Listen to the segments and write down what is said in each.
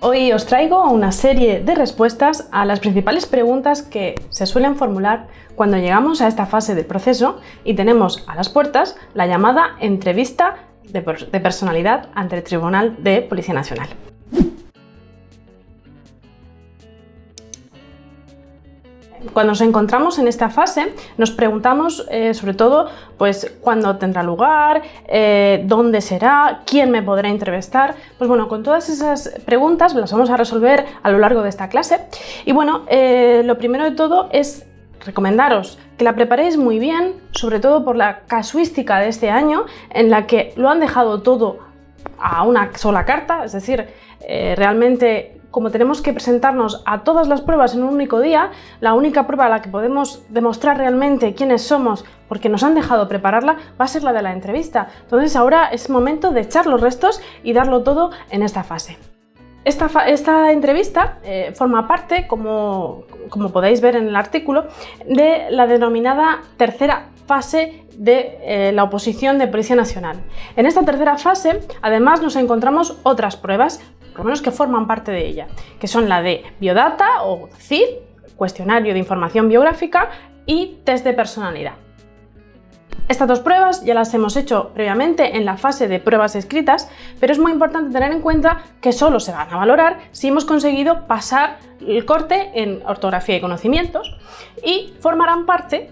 Hoy os traigo una serie de respuestas a las principales preguntas que se suelen formular cuando llegamos a esta fase del proceso y tenemos a las puertas la llamada entrevista de personalidad ante el Tribunal de Policía Nacional. Cuando nos encontramos en esta fase, nos preguntamos sobre todo pues, cuándo tendrá lugar, dónde será, quién me podrá entrevistar. Pues bueno, con todas esas preguntas las vamos a resolver a lo largo de esta clase. Y bueno, lo primero de todo es recomendaros que la preparéis muy bien, sobre todo por la casuística de este año, en la que lo han dejado todo a una sola carta, es decir, realmente como tenemos que presentarnos a todas las pruebas en un único día, la única prueba a la que podemos demostrar realmente quiénes somos, porque nos han dejado prepararla, va a ser la de la entrevista. Entonces ahora es momento de echar los restos y darlo todo en esta fase. Esta entrevista forma parte, como podéis ver en el artículo, de la denominada tercera fase de la oposición de Policía Nacional. En esta tercera fase, además, nos encontramos otras pruebas, por lo menos que forman parte de ella, que son la de Biodata o CID, cuestionario de información biográfica, y test de personalidad. Estas dos pruebas ya las hemos hecho previamente en la fase de pruebas escritas, pero es muy importante tener en cuenta que solo se van a valorar si hemos conseguido pasar el corte en ortografía y conocimientos y formarán parte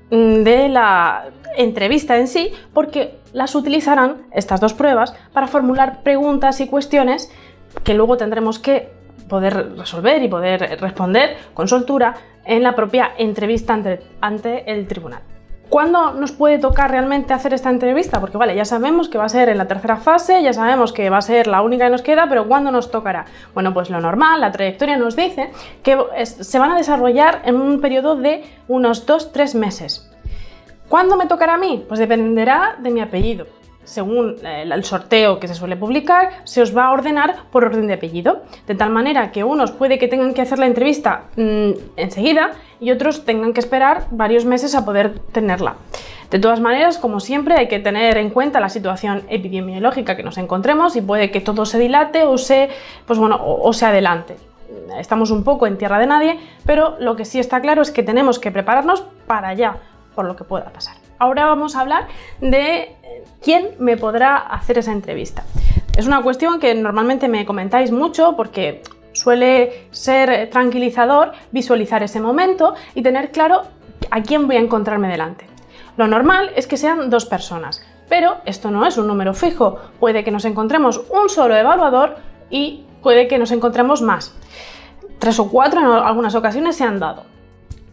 de la entrevista en sí, porque las utilizarán estas dos pruebas para formular preguntas y cuestiones que luego tendremos que poder resolver y poder responder con soltura en la propia entrevista ante el tribunal. ¿Cuándo nos puede tocar realmente hacer esta entrevista? Porque vale, ya sabemos que va a ser en la tercera fase, ya sabemos que va a ser la única que nos queda, pero ¿cuándo nos tocará? Bueno, pues lo normal, la trayectoria nos dice que se van a desarrollar en un periodo de unos 2-3 meses. ¿Cuándo me tocará a mí? Pues dependerá de mi apellido. Según el sorteo que se suele publicar, se os va a ordenar por orden de apellido, de tal manera que unos puede que tengan que hacer la entrevista enseguida y otros tengan que esperar varios meses a poder tenerla. De todas maneras, como siempre, hay que tener en cuenta la situación epidemiológica que nos encontremos y puede que todo se dilate o se adelante. Estamos un poco en tierra de nadie, pero lo que sí está claro es que tenemos que prepararnos para allá, por lo que pueda pasar. Ahora vamos a hablar de quién me podrá hacer esa entrevista. Es una cuestión que normalmente me comentáis mucho porque suele ser tranquilizador visualizar ese momento y tener claro a quién voy a encontrarme delante. Lo normal es que sean dos personas, pero esto no es un número fijo. Puede que nos encontremos un solo evaluador y puede que nos encontremos más. 3 o 4 en algunas ocasiones se han dado.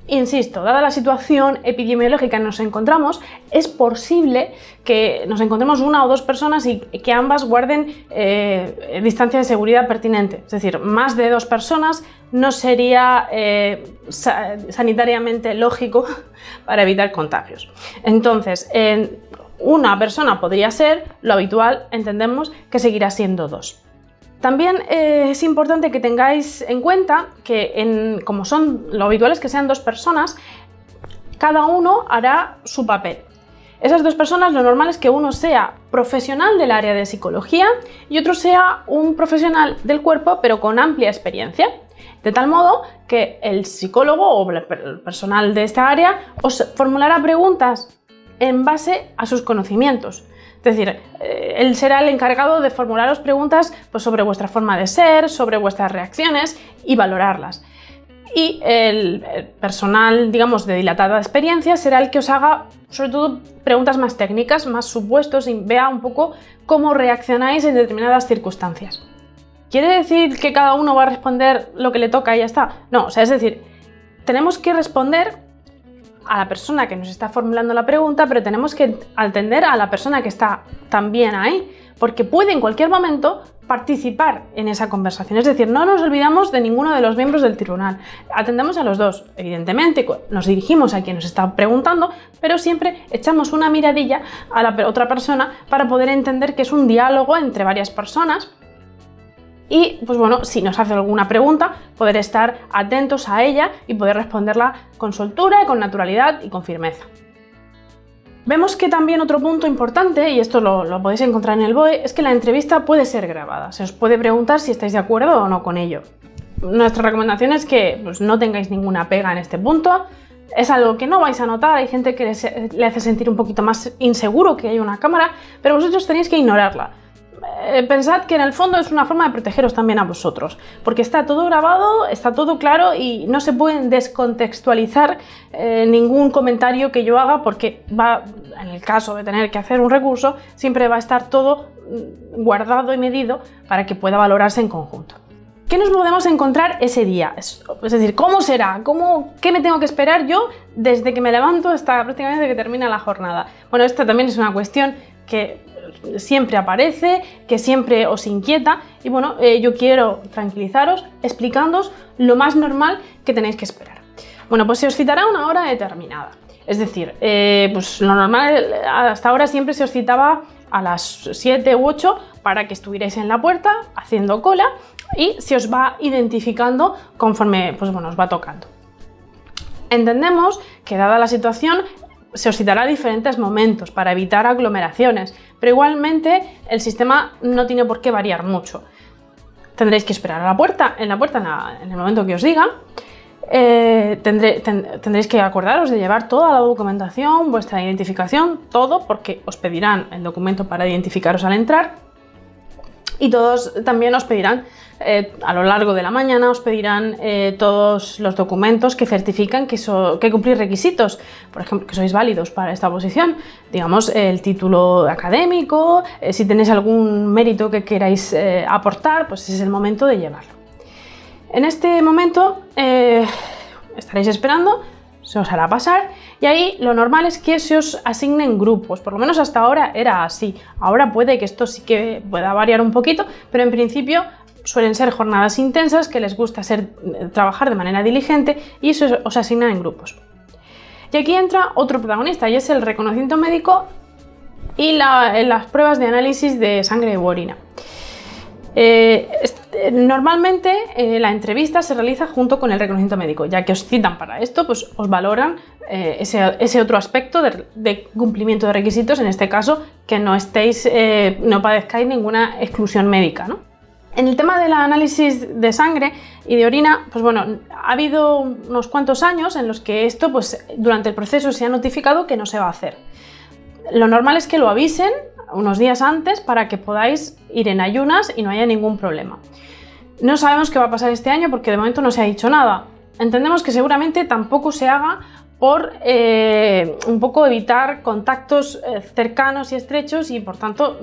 Insisto, dada la situación epidemiológica en que nos encontramos, es posible que nos encontremos una o dos personas y que ambas guarden distancia de seguridad pertinente. Es decir, más de 2 personas no sería sanitariamente lógico para evitar contagios. Entonces, una persona podría ser, lo habitual entendemos que seguirá siendo 2. También es importante que tengáis en cuenta que como lo habitual es que sean 2 personas, cada uno hará su papel. Esas 2 personas lo normal es que uno sea profesional del área de psicología y otro sea un profesional del cuerpo pero con amplia experiencia. De tal modo que el psicólogo o el personal de esta área os formulará preguntas en base a sus conocimientos. Es decir, él será el encargado de formularos preguntas pues, sobre vuestra forma de ser, sobre vuestras reacciones y valorarlas. Y el personal, digamos, de dilatada experiencia será el que os haga, sobre todo, preguntas más técnicas, más supuestos y vea un poco cómo reaccionáis en determinadas circunstancias. ¿Quiere decir que cada uno va a responder lo que le toca y ya está? No, o sea, es decir, tenemos que responder a la persona que nos está formulando la pregunta, pero tenemos que atender a la persona que está también ahí, porque puede en cualquier momento participar en esa conversación. Es decir, no nos olvidamos de ninguno de los miembros del tribunal. Atendemos a los dos, evidentemente, nos dirigimos a quien nos está preguntando, pero siempre echamos una miradilla a la otra persona para poder entender que es un diálogo entre varias personas. Y, pues bueno, si nos hace alguna pregunta, poder estar atentos a ella y poder responderla con soltura, con naturalidad y con firmeza. Vemos que también otro punto importante, y esto lo podéis encontrar en el BOE, es que la entrevista puede ser grabada. Se os puede preguntar si estáis de acuerdo o no con ello. Nuestra recomendación es que pues, no tengáis ninguna pega en este punto. Es algo que no vais a notar, hay gente que le hace sentir un poquito más inseguro que hay una cámara, pero vosotros tenéis que ignorarla. Pensad que en el fondo es una forma de protegeros también a vosotros, porque está todo grabado, está todo claro y no se pueden descontextualizar ningún comentario que yo haga, porque en el caso de tener que hacer un recurso, siempre va a estar todo guardado y medido para que pueda valorarse en conjunto. ¿Qué nos podemos encontrar ese día? Es decir, ¿cómo será? ¿Qué me tengo que esperar yo desde que me levanto hasta prácticamente que termina la jornada? Bueno, esta también es una cuestión que siempre aparece, que siempre os inquieta y bueno, yo quiero tranquilizaros explicándoos lo más normal que tenéis que esperar. Bueno, pues se os citará una hora determinada. Es decir, pues lo normal hasta ahora siempre se os citaba a las 7 u 8 para que estuvierais en la puerta haciendo cola y se os va identificando conforme pues, bueno, os va tocando. Entendemos que dada la situación se os citará a diferentes momentos para evitar aglomeraciones, pero igualmente el sistema no tiene por qué variar mucho. Tendréis que esperar en el momento que os diga. Tendréis que acordaros de llevar toda la documentación, vuestra identificación, todo, porque os pedirán el documento para identificaros al entrar y todos también os pedirán a lo largo de la mañana os pedirán todos los documentos que certifican que cumplís requisitos, por ejemplo, que sois válidos para esta posición, digamos el título académico, si tenéis algún mérito que queráis aportar, pues ese es el momento de llevarlo. En este momento estaréis esperando, se os hará pasar y ahí lo normal es que se os asignen grupos, por lo menos hasta ahora era así. Ahora puede que esto sí que pueda variar un poquito, pero en principio suelen ser jornadas intensas que les gusta trabajar de manera diligente y eso os asignan en grupos. Y aquí entra otro protagonista y es el reconocimiento médico y las pruebas de análisis de sangre u orina. Normalmente la entrevista se realiza junto con el reconocimiento médico, ya que os citan para esto, pues os valoran ese otro aspecto de cumplimiento de requisitos, en este caso que no padezcáis ninguna exclusión médica, ¿no? En el tema del análisis de sangre y de orina, pues bueno, ha habido unos cuantos años en los que esto, pues durante el proceso se ha notificado que no se va a hacer. Lo normal es que lo avisen unos días antes para que podáis ir en ayunas y no haya ningún problema. No sabemos qué va a pasar este año porque de momento no se ha dicho nada. Entendemos que seguramente tampoco se haga por un poco evitar contactos cercanos y estrechos y por tanto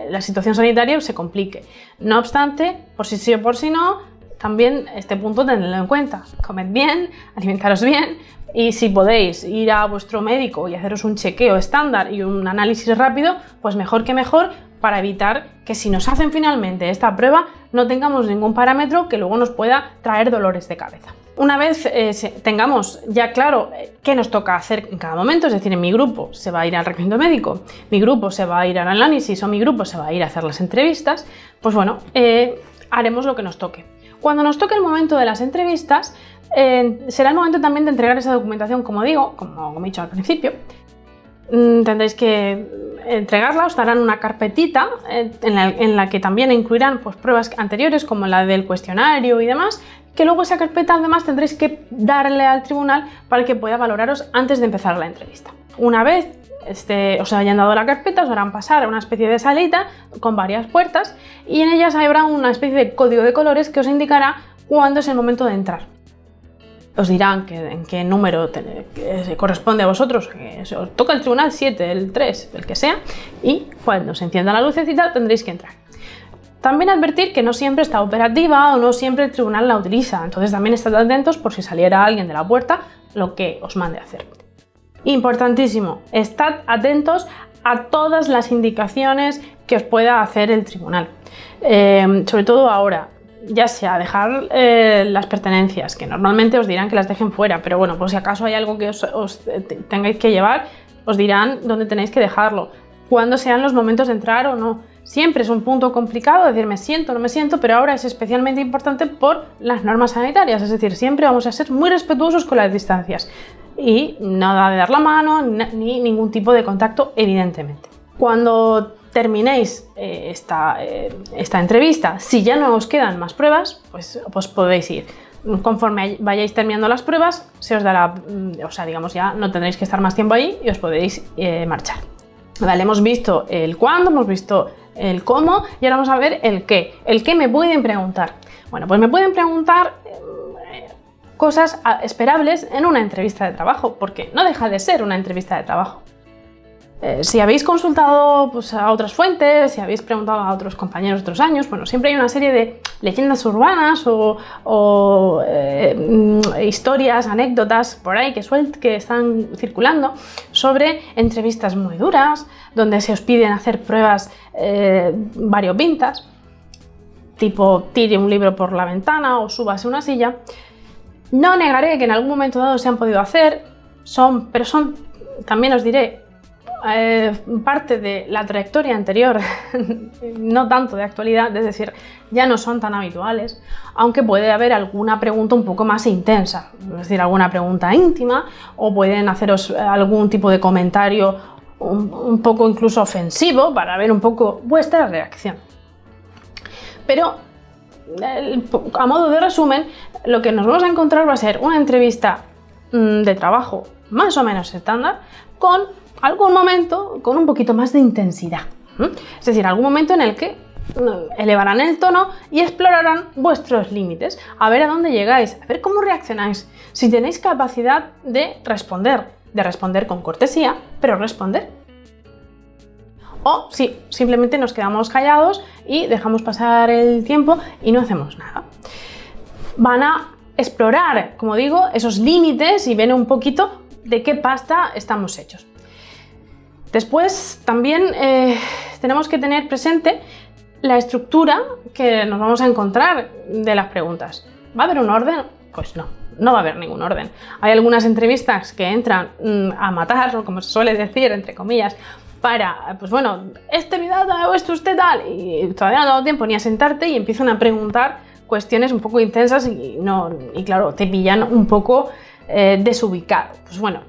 la situación sanitaria se complique. No obstante, por si sí o por si no, también este punto tenedlo en cuenta. Comed bien, alimentaros bien y si podéis ir a vuestro médico y haceros un chequeo estándar y un análisis rápido, pues mejor que mejor, para evitar que si nos hacen finalmente esta prueba no tengamos ningún parámetro que luego nos pueda traer dolores de cabeza. Una vez tengamos ya claro qué nos toca hacer en cada momento, es decir, en mi grupo se va a ir al reconocimiento médico, mi grupo se va a ir al análisis o mi grupo se va a ir a hacer las entrevistas, pues bueno, haremos lo que nos toque. Cuando nos toque el momento de las entrevistas, será el momento también de entregar esa documentación, como digo, como he dicho al principio. Tendréis que entregarla, os darán una carpetita en la que también incluirán pues, pruebas anteriores como la del cuestionario y demás, que luego esa carpeta además tendréis que darle al tribunal para que pueda valoraros antes de empezar la entrevista. Una vez os hayan dado la carpeta, os harán pasar a una especie de salita con varias puertas y en ellas habrá una especie de código de colores que os indicará cuándo es el momento de entrar. Os dirán en qué número corresponde a vosotros, que os toca el tribunal 7, el 3, el que sea, y cuando se encienda la lucecita tendréis que entrar. También advertir que no siempre está operativa o no siempre el tribunal la utiliza, entonces también estad atentos por si saliera alguien de la puerta lo que os mande a hacer. Importantísimo, estad atentos a todas las indicaciones que os pueda hacer el tribunal, sobre todo ahora. Ya sea dejar las pertenencias, que normalmente os dirán que las dejen fuera, pero bueno, por si acaso hay algo que os tengáis que llevar, os dirán dónde tenéis que dejarlo, cuándo sean los momentos de entrar o no. Siempre es un punto complicado decir me siento, no me siento, pero ahora es especialmente importante por las normas sanitarias, es decir, siempre vamos a ser muy respetuosos con las distancias. y nada de dar la mano ni ningún tipo de contacto, evidentemente. Cuando terminéis esta entrevista, si ya no os quedan más pruebas, pues podéis ir. Conforme vayáis terminando las pruebas, se os dará, digamos, ya no tendréis que estar más tiempo ahí y os podéis marchar. Vale, hemos visto el cuándo, hemos visto el cómo y ahora vamos a ver el qué. El qué me pueden preguntar. Bueno, pues me pueden preguntar cosas esperables en una entrevista de trabajo, porque no deja de ser una entrevista de trabajo. Si habéis consultado pues, a otras fuentes, si habéis preguntado a otros compañeros de otros años, bueno, siempre hay una serie de leyendas urbanas o historias, anécdotas por ahí que están circulando sobre entrevistas muy duras, donde se os piden hacer pruebas variopintas, tipo tire un libro por la ventana o súbase una silla. No negaré que en algún momento dado se han podido hacer, pero son, también os diré, parte de la trayectoria anterior, no tanto de actualidad, es decir, ya no son tan habituales, aunque puede haber alguna pregunta un poco más intensa, es decir, alguna pregunta íntima, o pueden haceros algún tipo de comentario un poco incluso ofensivo para ver un poco vuestra reacción. Pero a modo de resumen, lo que nos vamos a encontrar va a ser una entrevista de trabajo más o menos estándar, con algún momento con un poquito más de intensidad. Es decir, algún momento en el que elevarán el tono y explorarán vuestros límites, a ver a dónde llegáis, a ver cómo reaccionáis, si tenéis capacidad de responder con cortesía, pero responder. O si simplemente nos quedamos callados y dejamos pasar el tiempo y no hacemos nada. Van a explorar, como digo, esos límites y ven un poquito de qué pasta estamos hechos. Después también tenemos que tener presente la estructura que nos vamos a encontrar de las preguntas. ¿Va a haber un orden? Pues no va a haber ningún orden. Hay algunas entrevistas que entran a matar, o como se suele decir, entre comillas, para, pues bueno, ¿este Bidata o esto usted tal? Y todavía no ha dado tiempo ni a sentarte y empiezan a preguntar cuestiones un poco intensas y claro, te pillan un poco desubicado. Pues bueno,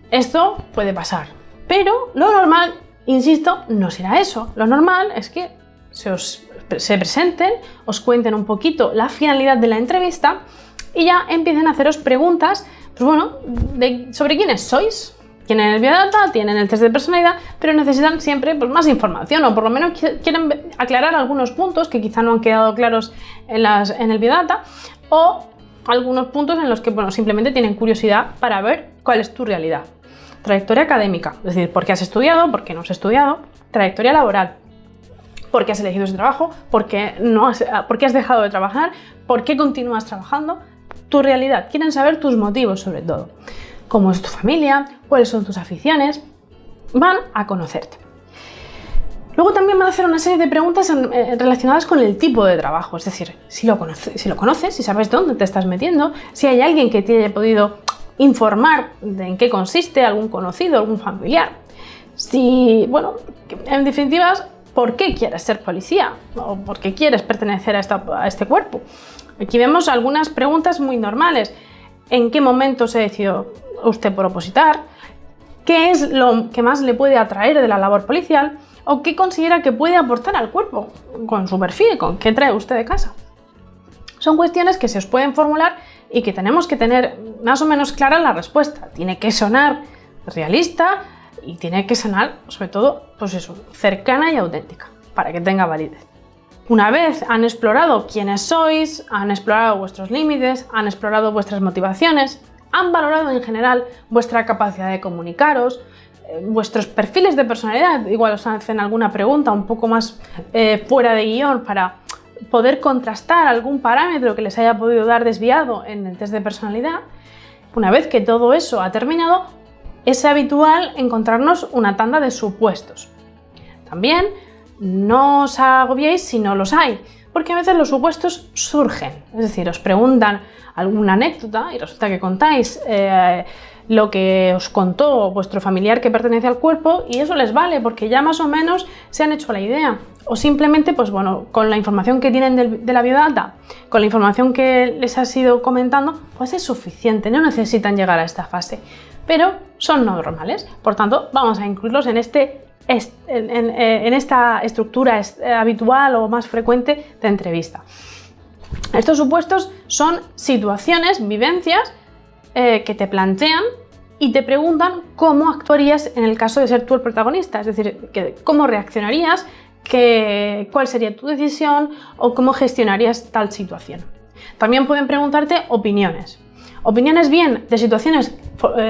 esto puede pasar. Pero lo normal, insisto, no será eso. Lo normal es que se presenten, os cuenten un poquito la finalidad de la entrevista y ya empiecen a haceros preguntas, pues bueno, sobre quiénes sois. Tienen el biodata, tienen el test de personalidad, pero necesitan siempre pues, más información, o por lo menos quieren aclarar algunos puntos que quizá no han quedado claros en el biodata, o algunos puntos en los que bueno, simplemente tienen curiosidad para ver cuál es tu realidad. Trayectoria académica, es decir, por qué has estudiado, por qué no has estudiado. Trayectoria laboral, por qué has elegido ese trabajo, por qué has dejado de trabajar, por qué continúas trabajando. Tu realidad, quieren saber tus motivos sobre todo. Cómo es tu familia, cuáles son tus aficiones, van a conocerte. Luego también van a hacer una serie de preguntas relacionadas con el tipo de trabajo, es decir, si lo conoces, si sabes dónde te estás metiendo, si hay alguien que te haya podido informar de en qué consiste, algún conocido, algún familiar. Si, bueno, en definitiva, ¿por qué quieres ser policía? ¿O por qué quieres pertenecer a este cuerpo? Aquí vemos algunas preguntas muy normales. ¿En qué momento se decidió usted por opositar? ¿Qué es lo que más le puede atraer de la labor policial? ¿O qué considera que puede aportar al cuerpo con su perfil, con qué trae usted de casa? Son cuestiones que se os pueden formular y que tenemos que tener más o menos clara la respuesta. Tiene que sonar realista y tiene que sonar, sobre todo, pues eso, cercana y auténtica, para que tenga validez. Una vez han explorado quiénes sois, han explorado vuestros límites, han explorado vuestras motivaciones, han valorado en general vuestra capacidad de comunicaros, vuestros perfiles de personalidad, igual os hacen alguna pregunta un poco más fuera de guión para poder contrastar algún parámetro que les haya podido dar desviado en el test de personalidad. Una vez que todo eso ha terminado, es habitual encontrarnos una tanda de supuestos. También no os agobiéis si no los hay, porque a veces los supuestos surgen, es decir, os preguntan alguna anécdota y resulta que contáis lo que os contó vuestro familiar que pertenece al cuerpo y eso les vale porque ya más o menos se han hecho la idea. O simplemente, pues bueno, con la información que tienen de la biodata, con la información que les has ido comentando, pues es suficiente, no necesitan llegar a esta fase. Pero son no normales, por tanto, vamos a incluirlos en esta estructura habitual o más frecuente de entrevista. Estos supuestos son situaciones, vivencias que te plantean y te preguntan cómo actuarías en el caso de ser tú el protagonista, es decir, cómo reaccionarías, cuál sería tu decisión o cómo gestionarías tal situación. También pueden preguntarte opiniones. Opiniones bien de situaciones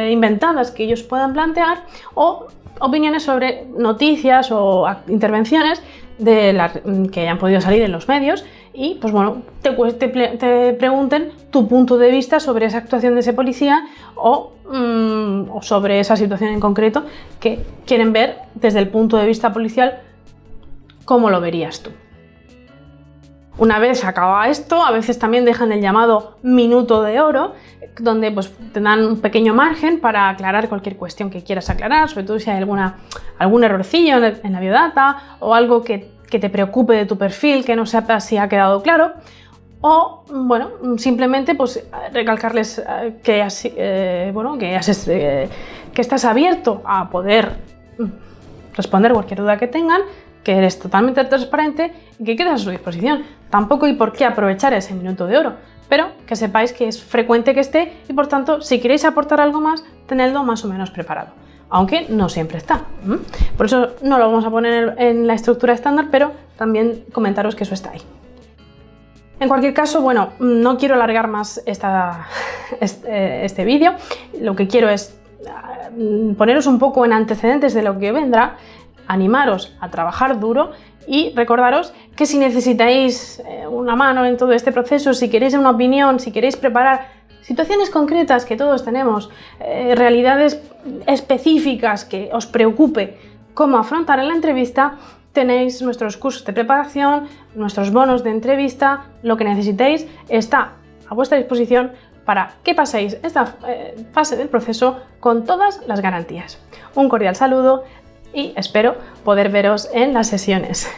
inventadas que ellos puedan plantear o opiniones sobre noticias o intervenciones que hayan podido salir en los medios y pues bueno, te pregunten tu punto de vista sobre esa actuación de ese policía o sobre esa situación en concreto que quieren ver desde el punto de vista policial cómo lo verías tú. Una vez acaba esto, a veces también dejan el llamado minuto de oro, donde pues, te dan un pequeño margen para aclarar cualquier cuestión que quieras aclarar, sobre todo si hay algún errorcillo en la biodata o algo que te preocupe de tu perfil, que no sepas si ha quedado claro, o bueno, simplemente pues, recalcarles que estás abierto a poder responder cualquier duda que tengan, que eres totalmente transparente y que quedas a su disposición. Tampoco hay por qué aprovechar ese minuto de oro, pero que sepáis que es frecuente que esté y por tanto, si queréis aportar algo más, tenedlo más o menos preparado, aunque no siempre está. Por eso no lo vamos a poner en la estructura estándar, pero también comentaros que eso está ahí. En cualquier caso, bueno, no quiero alargar más este vídeo, lo que quiero es poneros un poco en antecedentes de lo que vendrá, animaros a trabajar duro y recordaros que si necesitáis una mano en todo este proceso, si queréis una opinión, si queréis preparar situaciones concretas que todos tenemos, realidades específicas que os preocupe cómo afrontar en la entrevista, tenéis nuestros cursos de preparación, nuestros bonos de entrevista, lo que necesitéis está a vuestra disposición para que paséis esta fase del proceso con todas las garantías. Un cordial saludo y espero poder veros en las sesiones.